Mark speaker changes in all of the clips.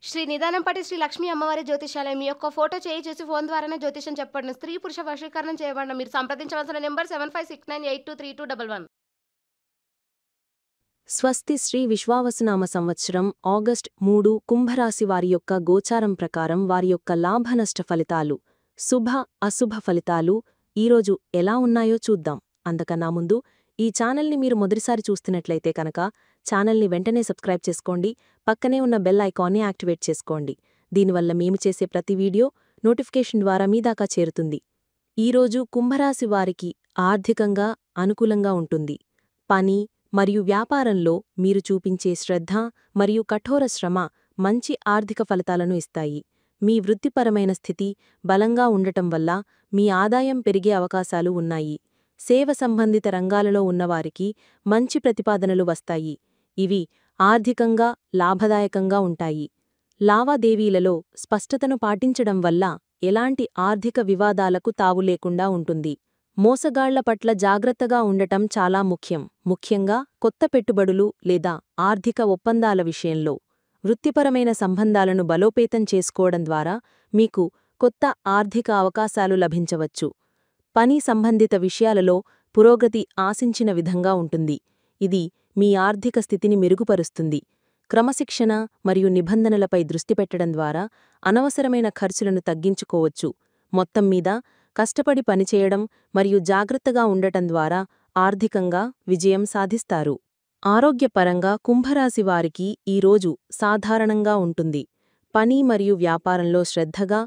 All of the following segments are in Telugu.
Speaker 1: శ్రీ నిదానంపాటి శ్రీ లక్ష్మీ అమ్మవారి జ్యోతిష్యాలయం. మీ యొక్క ఫోటో చేయి చూసి ఫోను ద్వారానే జ్యోతిష్యం చెప్పబడును. స్త్రీ, పురుష వశీకరణం చేయబడును. మీరు సంప్రదించవలసిన నంబర్ 7569823211.
Speaker 2: స్వస్తి శ్రీ విశ్వావసునామ సంవత్సరం ఆగస్ట్ 3 కుంభరాశి వారి యొక్క గోచారం ప్రకారం వారి యొక్క లాభనష్ట ఫలితాలు, శుభ అశుభ ఫలితాలు ఈరోజు ఎలా ఉన్నాయో చూద్దాం. అంతకన్నా ముందు ఈ ఛానల్ని మీరు మొదటిసారి చూస్తున్నట్లయితే కనుక ఛానల్ని వెంటనే సబ్స్క్రైబ్ చేసుకోండి, పక్కనే ఉన్న బెల్ ఐకాన్ని యాక్టివేట్ చేసుకోండి. దీనివల్ల మేము చేసే ప్రతి వీడియో నోటిఫికేషన్ ద్వారా మీ దాకా చేరుతుంది. ఈరోజు కుంభరాశి వారికి ఆర్థికంగా అనుకూలంగా ఉంటుంది. పని మరియు వ్యాపారంలో మీరు చూపించే శ్రద్ధ మరియు కఠోర శ్రమ మంచి ఆర్థిక ఫలితాలను ఇస్తాయి. మీ వృత్తిపరమైన స్థితి బలంగా ఉండటం వల్ల మీ ఆదాయం పెరిగే అవకాశాలు ఉన్నాయి. సేవ సంబంధిత రంగాలలో ఉన్నవారికి మంచి ప్రతిపాదనలు వస్తాయి. ఇవి ఆర్థికంగా లాభదాయకంగా ఉంటాయి. లావాదేవీలలో స్పష్టతను పాటించడం వల్ల ఎలాంటి ఆర్థిక వివాదాలకు తావు లేకుండా ఉంటుంది. మోసగాళ్ల పట్ల జాగ్రత్తగా ఉండటం చాలా ముఖ్యం, ముఖ్యంగా కొత్త పెట్టుబడులు లేదా ఆర్థిక ఒప్పందాల విషయంలో. వృత్తిపరమైన సంబంధాలను బలోపేతం చేసుకోవడం ద్వారా మీకు కొత్త ఆర్థిక అవకాశాలు లభించవచ్చు. పని సంబంధిత విషయాలలో పురోగతి ఆశించిన విధంగా ఉంటుంది. ఇది మీ ఆర్థిక స్థితిని మెరుగుపరుస్తుంది. క్రమశిక్షణ మరియు నిబంధనలపై దృష్టి పెట్టడం ద్వారా అనవసరమైన ఖర్చులను తగ్గించుకోవచ్చు. మొత్తం మీద కష్టపడి పనిచేయడం మరియు జాగ్రత్తగా ఉండటం ద్వారా ఆర్థికంగా విజయం సాధిస్తారు. ఆరోగ్యపరంగా కుంభరాశి వారికి ఈరోజు సాధారణంగా ఉంటుంది. పని మరియు వ్యాపారంలో శ్రద్ధగా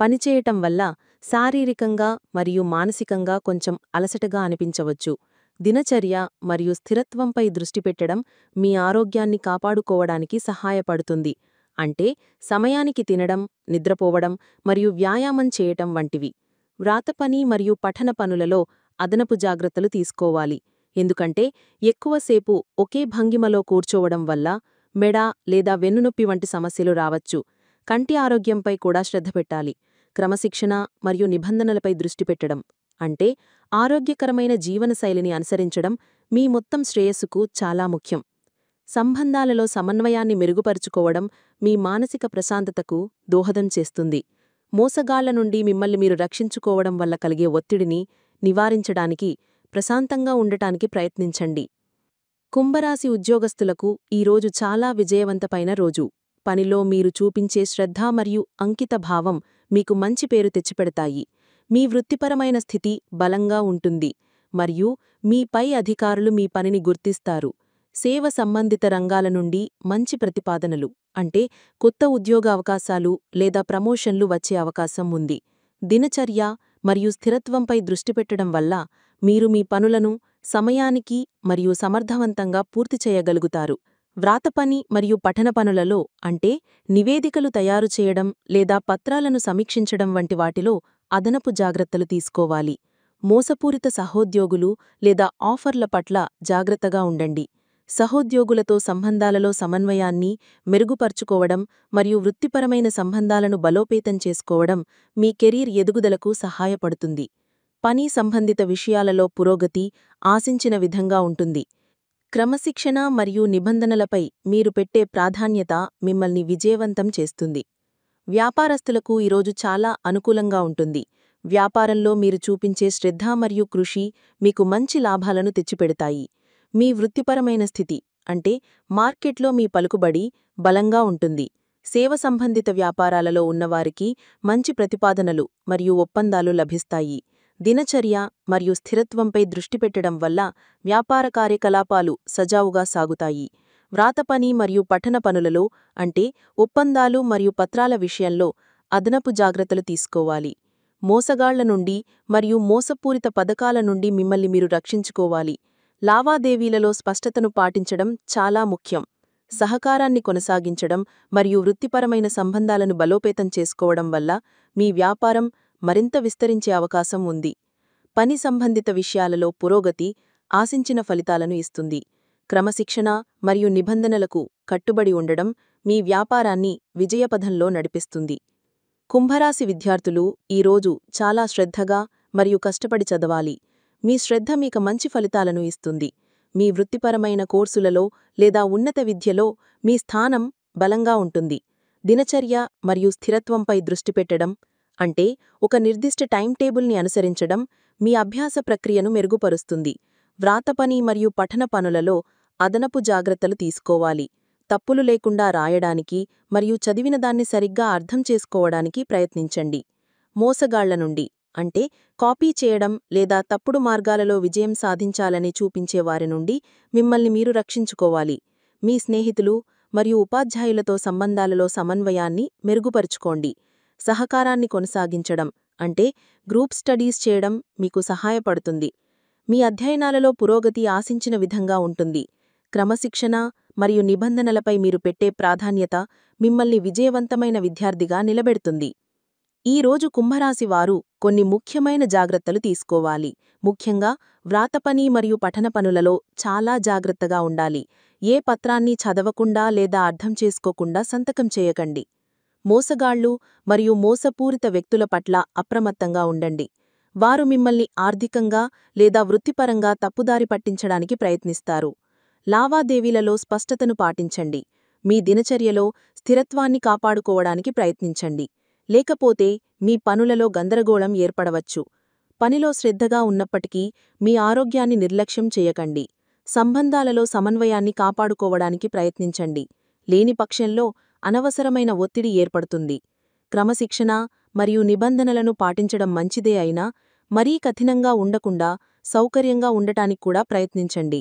Speaker 2: పనిచేయటం వల్ల శారీరకంగా మరియు మానసికంగా కొంచెం అలసటగా అనిపించవచ్చు. దినచర్య మరియు స్థిరత్వంపై దృష్టి పెట్టడం మీ ఆరోగ్యాన్ని కాపాడుకోవడానికి సహాయపడుతుంది. అంటే సమయానికి తినడం, నిద్రపోవడం మరియు వ్యాయామం చేయటం వంటివి. వ్రాతపని మరియు పఠన పనులలో అదనపు జాగ్రత్తలు తీసుకోవాలి. ఎందుకంటే ఎక్కువసేపు ఒకే భంగిమలో కూర్చోవడం వల్ల మెడ లేదా వెన్నునొప్పి వంటి సమస్యలు రావచ్చు. కంటి ఆరోగ్యంపై కూడా శ్రద్ధ పెట్టాలి. క్రమశిక్షణ మరియు నిబంధనలపై దృష్టి పెట్టడం, అంటే ఆరోగ్యకరమైన జీవనశైలిని అనుసరించడం మీ మొత్తం శ్రేయస్సుకు చాలా ముఖ్యం. సంబంధాలలో సమన్వయాన్ని మెరుగుపరుచుకోవడం మీ మానసిక ప్రశాంతతకు దోహదం చేస్తుంది. మోసగాళ్ల నుండి మిమ్మల్ని మీరు రక్షించుకోవడం వల్ల కలిగే ఒత్తిడిని నివారించడానికి ప్రశాంతంగా ఉండటానికి ప్రయత్నించండి. కుంభరాశి ఉద్యోగస్తులకు ఈరోజు చాలా విజయవంతమైన రోజు. పనిలో మీరు చూపించే శ్రద్ధ మరియు అంకితభావం మీకు మంచి పేరు తెచ్చిపెడతాయి. మీ వృత్తిపరమైన స్థితి బలంగా ఉంటుంది మరియు మీ పై అధికారులు మీ పనిని గుర్తిస్తారు. సేవ సంబంధిత రంగాల నుండి మంచి ప్రతిపాదనలు, అంటే కొత్త ఉద్యోగ అవకాశాలు లేదా ప్రమోషన్లు వచ్చే అవకాశం ఉంది. దినచర్య మరియు స్థిరత్వంపై దృష్టి పెట్టడం వల్ల మీరు మీ పనులను సమయానికి మరియు సమర్థవంతంగా పూర్తి చేయగలుగుతారు. వ్రాతపని మరియు పఠన పనులలో, అంటే నివేదికలు తయారు చేయడం లేదా పత్రాలను సమీక్షించడం వంటి వాటిలో అదనపు జాగ్రత్తలు తీసుకోవాలి. మోసపూరిత సహోద్యోగులు లేదా ఆఫర్ల పట్ల జాగ్రత్తగా ఉండండి. సహోద్యోగులతో సంబంధాలలో సమన్వయాన్ని మెరుగుపర్చుకోవడం మరియు వృత్తిపరమైన సంబంధాలను బలోపేతం చేసుకోవడం మీ కెరీర్ ఎదుగుదలకు సహాయపడుతుంది. పని సంబంధిత విషయాలలో పురోగతి ఆశించిన విధంగా ఉంటుంది. క్రమశిక్షణ మరియు నిబంధనలపై మీరు పెట్టే ప్రాధాన్యత మిమ్మల్ని విజయవంతం చేస్తుంది. వ్యాపారస్తులకు ఈరోజు చాలా అనుకూలంగా ఉంటుంది. వ్యాపారంలో మీరు చూపించే శ్రద్ధ మరియు కృషి మీకు మంచి లాభాలను తెచ్చిపెడతాయి. మీ వృత్తిపరమైన స్థితి, అంటే మార్కెట్లో మీ పలుకుబడి బలంగా ఉంటుంది. సేవ సంబంధిత వ్యాపారాలలో ఉన్నవారికి మంచి ప్రతిపాదనలు మరియు ఒప్పందాలు లభిస్తాయి. దినచర్య మరియు స్థిరత్వంపై దృష్టి పెట్టడం వల్ల వ్యాపార కార్యకలాపాలు సజావుగా సాగుతాయి. వ్రాతపని మరియు పఠన పనులలో, అంటే ఒప్పందాలు మరియు పత్రాల విషయంలో అదనపు జాగ్రత్తలు తీసుకోవాలి. మోసగాళ్ల నుండి మరియు మోసపూరిత పథకాల నుండి మిమ్మల్ని మీరు రక్షించుకోవాలి. లావాదేవీలలో స్పష్టతను పాటించడం చాలా ముఖ్యం. సహకారాన్ని కొనసాగించడం మరియు వృత్తిపరమైన సంబంధాలను బలోపేతం చేసుకోవడం వల్ల మీ వ్యాపారం మరింత విస్తరించే అవకాశం ఉంది. పని సంబంధిత విషయాలలో పురోగతి ఆశించిన ఫలితాలను ఇస్తుంది. క్రమశిక్షణ మరియు నిబంధనలకు కట్టుబడి ఉండడం మీ వ్యాపారాన్ని విజయపథంలో నడిపిస్తుంది. కుంభరాశి విద్యార్థులు ఈరోజు చాలా శ్రద్ధగా మరియు కష్టపడి చదవాలి. మీ శ్రద్ధ మీకు మంచి ఫలితాలను ఇస్తుంది. మీ వృత్తిపరమైన కోర్సులలో లేదా ఉన్నత విద్యలో మీ స్థానం బలంగా ఉంటుంది. దినచర్య మరియు స్థిరత్వంపై దృష్టి పెట్టడం అంటే ఒక నిర్దిష్ట టైం టేబుల్ని అనుసరించడం మీ అభ్యాస ప్రక్రియను మెరుగుపరుస్తుంది. వ్రాతపని మరియు పఠన పనులలో అదనపు జాగ్రత్తలు తీసుకోవాలి. తప్పులు లేకుండా రాయడానికి మరియు చదివిన దాన్ని సరిగ్గా అర్థం చేసుకోవడానికి ప్రయత్నించండి. మోసగాళ్ల నుండి అంటే కాపీ చేయడం లేదా తప్పుడు మార్గాలలో విజయం సాధించాలని చూపించే వారి నుండి మిమ్మల్ని మీరు రక్షించుకోవాలి. మీ స్నేహితులు మరియు ఉపాధ్యాయులతో సంబంధాలలో సమన్వయాన్ని మెరుగుపరుచుకోండి. సహకారాన్ని కొనసాగించడం అంటే గ్రూప్ స్టడీస్ చేయడం మీకు సహాయపడుతుంది. మీ అధ్యయనాలలో పురోగతి ఆశించిన విధంగా ఉంటుంది. క్రమశిక్షణ మరియు నిబంధనలపై మీరు పెట్టే ప్రాధాన్యత మిమ్మల్ని విజయవంతమైన విద్యార్థిగా నిలబెడుతుంది. ఈ రోజు కుంభరాశి వారు కొన్ని ముఖ్యమైన జాగ్రత్తలు తీసుకోవాలి. ముఖ్యంగా వ్రాతపని మరియు పఠన పనులలో చాలా జాగ్రత్తగా ఉండాలి. ఏ పత్రాన్ని చదవకుండా లేదా అర్థం చేసుకోకుండా సంతకం చేయకండి. మోసగాళ్లు మరియు మోసపూరిత వ్యక్తుల పట్ల అప్రమత్తంగా ఉండండి. వారు మిమ్మల్ని ఆర్థికంగా లేదా వృత్తిపరంగా తప్పుదారి పట్టించడానికి ప్రయత్నిస్తారు. లావాదేవీలలో స్పష్టతను పాటించండి. మీ దినచర్యలో స్థిరత్వాన్ని కాపాడుకోవడానికి ప్రయత్నించండి. లేకపోతే మీ పనులలో గందరగోళం ఏర్పడవచ్చు. పనిలో శ్రద్ధగా ఉన్నప్పటికీ మీ ఆరోగ్యాన్ని నిర్లక్ష్యం చేయకండి. సంబంధాలలో సమన్వయాన్ని కాపాడుకోవడానికి ప్రయత్నించండి. లేని పక్షంలో అనవసరమైన ఒత్తిడి ఏర్పడుతుంది. క్రమశిక్షణ మరియు నిబంధనలను పాటించడం మంచిదే అయినా మరీ కఠినంగా ఉండకుండా సౌకర్యంగా ఉండటానికి కూడా ప్రయత్నించండి.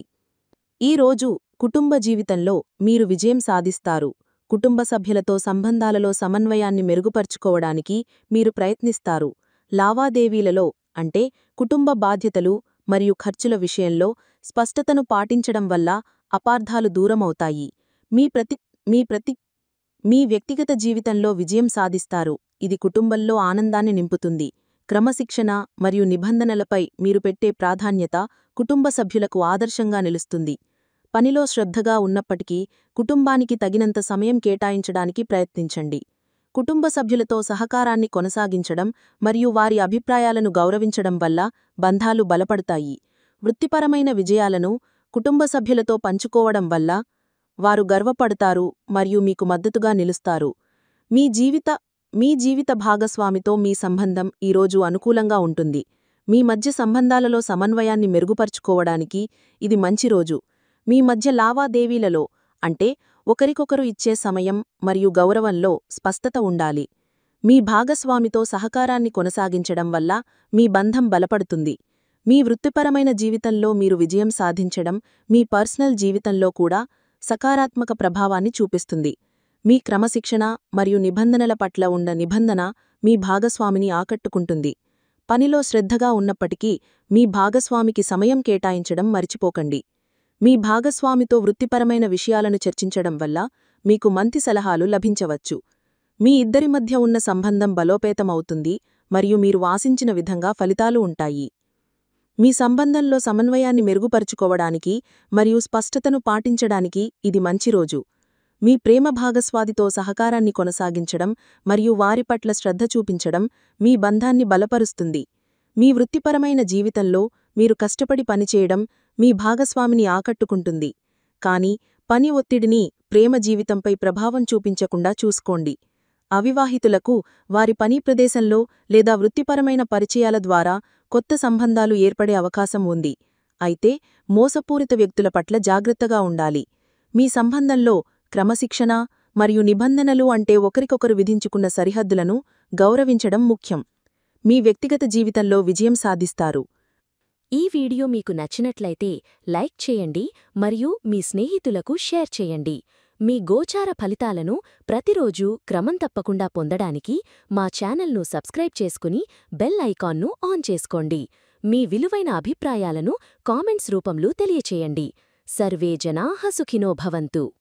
Speaker 2: ఈ రోజు కుటుంబ జీవితంలో మీరు విజయం సాధిస్తారు. కుటుంబ సభ్యులతో సంబంధాలలో సమన్వయాన్ని మెరుగుపర్చుకోవడానికి మీరు ప్రయత్నిస్తారు. లావాదేవీలలో అంటే కుటుంబ బాధ్యతలు మరియు ఖర్చుల విషయంలో స్పష్టతను పాటించడం వల్ల అపార్థాలు దూరమవుతాయి. మీ వ్యక్తిగత జీవితంలో విజయం సాధిస్తారు. ఇది కుటుంబంలో ఆనందాన్ని నింపుతుంది. క్రమశిక్షణ మరియు నిబంధనలపై మీరు పెట్టే ప్రాధాన్యత కుటుంబ సభ్యులకు ఆదర్శంగా నిలుస్తుంది. పనిలో శ్రద్ధగా ఉన్నప్పటికీ కుటుంబానికి తగినంత సమయం కేటాయించడానికి ప్రయత్నించండి. కుటుంబ సభ్యులతో సహకారాన్ని కొనసాగించడం మరియు వారి అభిప్రాయాలను గౌరవించడం వల్ల బంధాలు బలపడతాయి. వృత్తిపరమైన విజయాలను కుటుంబ సభ్యులతో పంచుకోవడం వల్ల వారు గర్వపడతారు మరియు మీకు మద్దతుగా నిలుస్తారు. మీ జీవిత భాగస్వామితో మీ సంబంధం ఈరోజు అనుకూలంగా ఉంటుంది. మీ మధ్య సంబంధాలలో సమన్వయాన్ని మెరుగుపర్చుకోవడానికి ఇది మంచి రోజు. మీ మధ్య లావాదేవీలలో అంటే ఒకరికొకరు ఇచ్చే సమయం మరియు గౌరవంలో స్పష్టత ఉండాలి. మీ భాగస్వామితో సహకారాన్ని కొనసాగించడం వల్ల మీ బంధం బలపడుతుంది. మీ వృత్తిపరమైన జీవితంలో మీరు విజయం సాధించడం మీ పర్సనల్ జీవితంలో కూడా సకారాత్మక ప్రభావాన్ని చూపిస్తుంది. మీ క్రమశిక్షణ మరియు నిబంధనల పట్ల ఉన్న నిబంధన మీ భాగస్వామిని ఆకట్టుకుంటుంది. పనిలో శ్రద్ధగా ఉన్నప్పటికీ మీ భాగస్వామికి సమయం కేటాయించడం మరిచిపోకండి. మీ భాగస్వామితో వృత్తిపరమైన విషయాలను చర్చించడం వల్ల మీకు మంచి సలహాలు లభించవచ్చు. మీ ఇద్దరి మధ్య ఉన్న సంబంధం బలోపేతమవుతుంది మరియు మీరు ఆశించిన విధంగా ఫలితాలు ఉంటాయి. మీ సంబంధంలో సమన్వయాన్ని మెరుగుపరుచుకోవడానికి మరియు స్పష్టతను పాటించడానికి ఇది మంచి రోజు. మీ ప్రేమ భాగస్వామితో సహకారాన్ని కొనసాగించడం మరియు వారి పట్ల శ్రద్ధ చూపించడం మీ బంధాన్ని బలపరుస్తుంది. మీ వృత్తిపరమైన జీవితంలో మీరు కష్టపడి పనిచేయడం మీ భాగస్వామిని ఆకట్టుకుంటుంది. కానీ పని ఒత్తిడిని ప్రేమ జీవితంపై ప్రభావం చూపించకుండా చూసుకోండి. అవివాహితులకు వారి పని ప్రదేశంలో లేదా వృత్తిపరమైన పరిచయాల ద్వారా కొత్త సంబంధాలు ఏర్పడే అవకాశం ఉంది. అయితే మోసపూరిత వ్యక్తుల పట్ల జాగ్రత్తగా ఉండాలి. మీ సంబంధంలో క్రమశిక్షణ మరియు నిబంధనలు అంటే ఒకరికొకరు విధించుకున్న సరిహద్దులను గౌరవించడం ముఖ్యం. మీ వ్యక్తిగత జీవితంలో విజయం సాధిస్తారు.
Speaker 3: ఈ వీడియో మీకు నచ్చినట్లయితే లైక్ చేయండి మరియు మీ స్నేహితులకు షేర్ చేయండి. మీ గోచార ఫలితాలను ప్రతిరోజూ క్రమం తప్పకుండా పొందడానికి మా ఛానల్ను సబ్స్క్రైబ్ చేసుకుని బెల్ ఐకాన్ను ఆన్ చేసుకోండి. మీ విలువైన అభిప్రాయాలను కామెంట్స్ రూపంలో తెలియచేయండి. సర్వే జనాః సుఖినో భవంతు.